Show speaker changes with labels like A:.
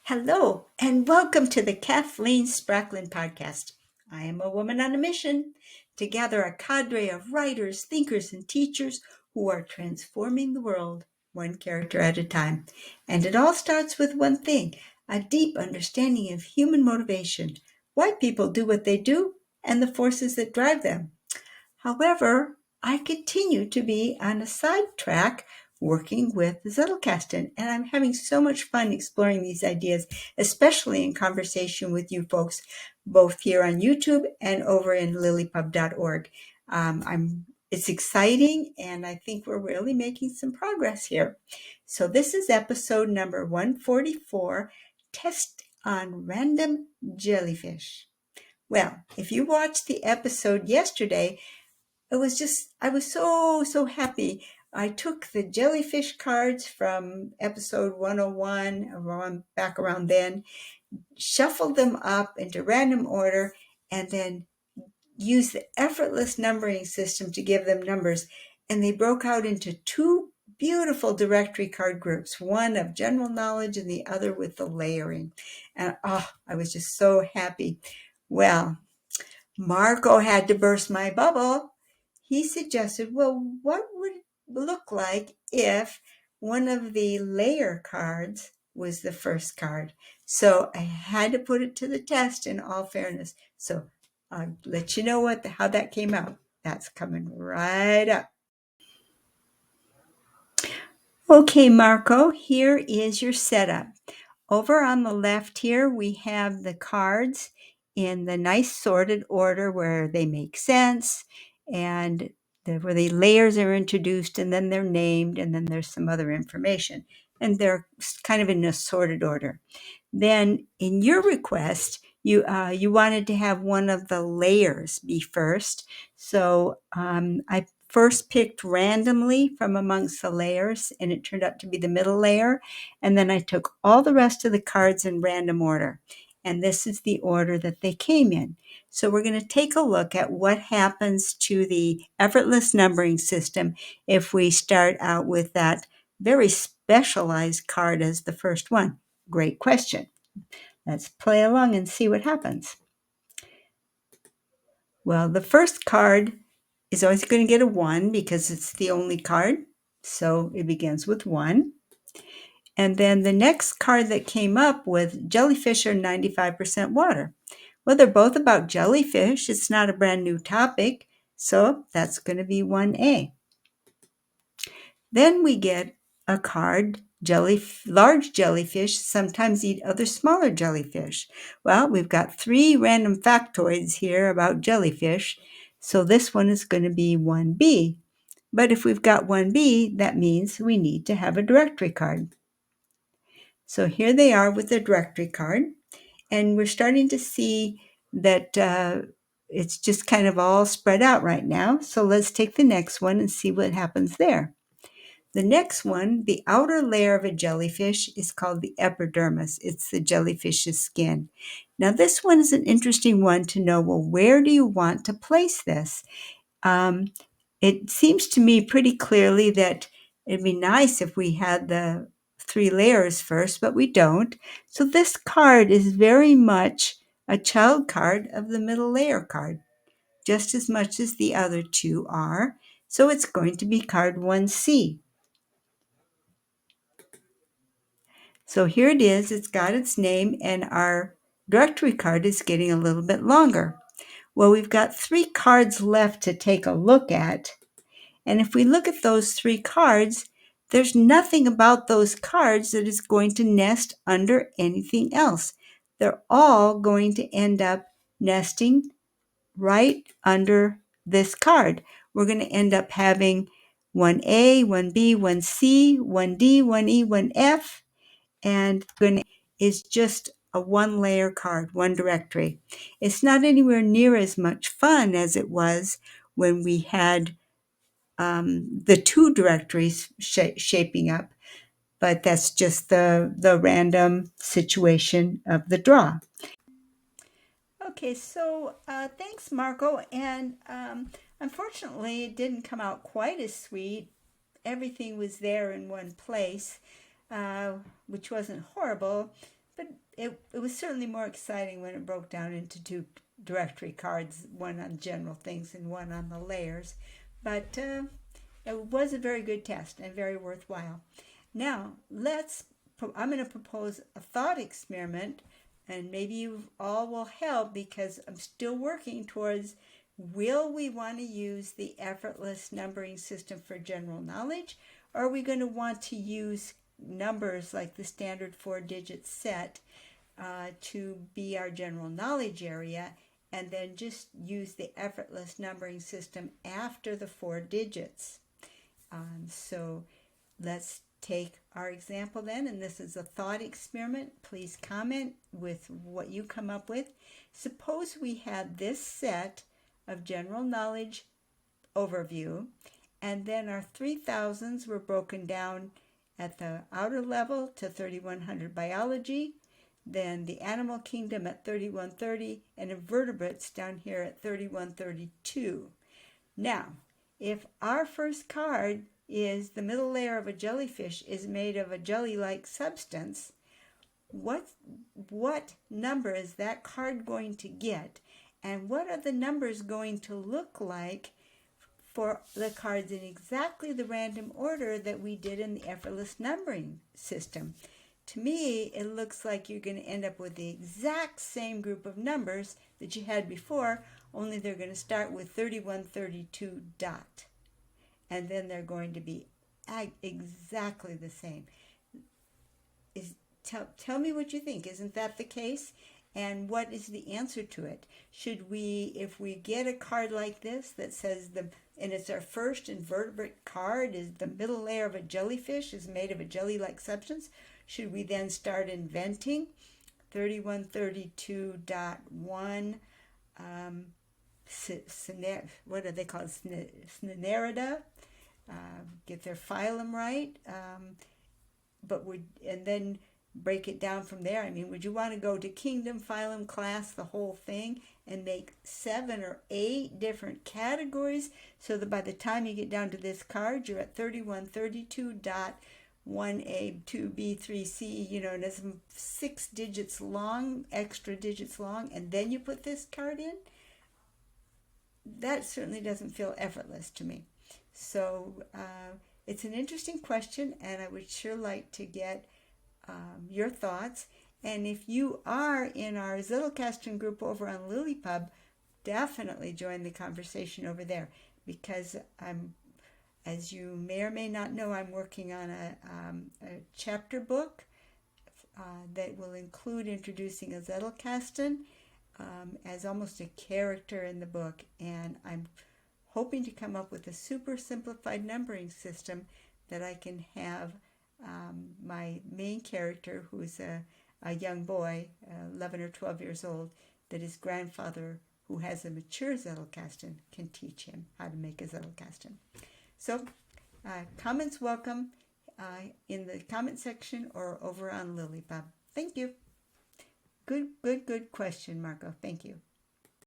A: Hello, and welcome to the Kathleen Spracklin podcast. I am a woman on a mission to gather a cadre of writers, thinkers, and teachers who are transforming the world one character at a time. And it all starts with one thing: a deep understanding of human motivation, why people do what they do, and the forces that drive them. However, I continue to be on a sidetrack working with Zettelkasten, and I'm having so much fun exploring these ideas, especially in conversation with you folks, both here on YouTube and over in lilypub.org. It's exciting, and I think we're really making some progress here. So this is episode number 144, Test on Random Jellyfish. Well, if you watched the episode yesterday, I was so happy. I took the jellyfish cards from episode 101, back around then, shuffled them up into random order, and then used the effortless numbering system to give them numbers. And they broke out into two beautiful directory card groups, one of general knowledge and the other with the layering. And I was just so happy. Well, Marco had to burst my bubble. He suggested, well, what would it look like if one of the layer cards was the first card? So I had to put it to the test in all fairness. So I'll let you know how that came out. That's coming right up. Okay, Marco, here is your setup. Over on the left here, we have the cards in the nice sorted order where they make sense and where the layers are introduced and then they're named and then there's some other information. And they're kind of in a sorted order. Then in your request, you wanted to have one of the layers be first. So I first picked randomly from amongst the layers, and it turned out to be the middle layer. And then I took all the rest of the cards in random order. And this is the order that they came in. So we're going to take a look at what happens to the effortless numbering system if we start out with that very specialized card as the first one. Great question. Let's play along and see what happens. Well, the first card is always going to get a 1 because it's the only card. So it begins with 1. And then the next card that came up with jellyfish are 95% water. Well, they're both about jellyfish. It's not a brand new topic. So that's going to be 1A. Then we get a card, large jellyfish sometimes eat other smaller jellyfish. Well, we've got 3 random factoids here about jellyfish, so this one is going to be 1B. But if we've got 1B, that means we need to have a directory card. So here they are with the directory card, and we're starting to see that it's just kind of all spread out right now. So let's take the next one and see what happens there. The next one, the outer layer of a jellyfish, is called the epidermis. It's the jellyfish's skin. Now, this one is an interesting one to know, well, where do you want to place this? It seems to me pretty clearly that it'd be nice if we had the 3 layers first, but we don't. So this card is very much a child card of the middle layer card, just as much as the other 2 are. So it's going to be card 1C. So here it is, it's got its name, and our directory card is getting a little bit longer. Well, we've got 3 cards left to take a look at. And if we look at those 3 cards, there's nothing about those cards that is going to nest under anything else. They're all going to end up nesting right under this card. We're going to end up having 1A, 1B, 1C, 1D, 1E, 1F, and is just a 1-layer card, 1 directory. It's not anywhere near as much fun as it was when we had the 2 directories shaping up, but that's just the random situation of the draw. Okay, so thanks, Marco. And unfortunately, it didn't come out quite as sweet. Everything was there in one place, which wasn't horrible. But it was certainly more exciting when it broke down into two directory cards, one on general things and one on the layers. But it was a very good test and very worthwhile. Now, I'm going to propose a thought experiment, and maybe you all will help because I'm still working towards, will we want to use the effortless numbering system for general knowledge, or are we going to want to use numbers like the standard 4-digit set to be our general knowledge area, and then just use the effortless numbering system after the 4 digits. So let's take our example then, and this is a thought experiment. Please comment with what you come up with. Suppose we had this set of general knowledge overview, and then our 3000s were broken down at the outer level to 3100 biology, then the animal kingdom at 3130, and invertebrates down here at 3132. Now, if our first card is the middle layer of a jellyfish is made of a jelly-like substance, what number is that card going to get? And what are the numbers going to look like for the cards in exactly the random order that we did in the effortless numbering system? To me, it looks like you're going to end up with the exact same group of numbers that you had before, only they're going to start with 3132 dot. And then they're going to be exactly the same. Tell me what you think. Isn't that the case? And what is the answer to it? Should we, if we get a card like this that says and it's our first invertebrate card, is the middle layer of a jellyfish is made of a jelly-like substance, should we then start inventing 3132.1 what are they called? Snarida, get their phylum right, and then break it down from there. I mean, would you want to go to kingdom, phylum, class, the whole thing, and make 7 or 8 different categories so that by the time you get down to this card, you're at 3132.1A, 2B, 3C, and it's 6 digits long, extra digits long, and then you put this card in? That certainly doesn't feel effortless to me. So it's an interesting question, and I would sure like to get your thoughts. And if you are in our Zettelkasten group over on LilyPub, definitely join the conversation over there, because as you may or may not know, I'm working on a chapter book that will include introducing a Zettelkasten as almost a character in the book, and I'm hoping to come up with a super simplified numbering system that I can have my main character, who is a young boy, 11 or 12 years old, that his grandfather, who has a mature Zettelkasten, can teach him how to make a Zettelkasten. So comments welcome in the comment section or over on LilyPub. Thank you. Good question, Marco. Thank you.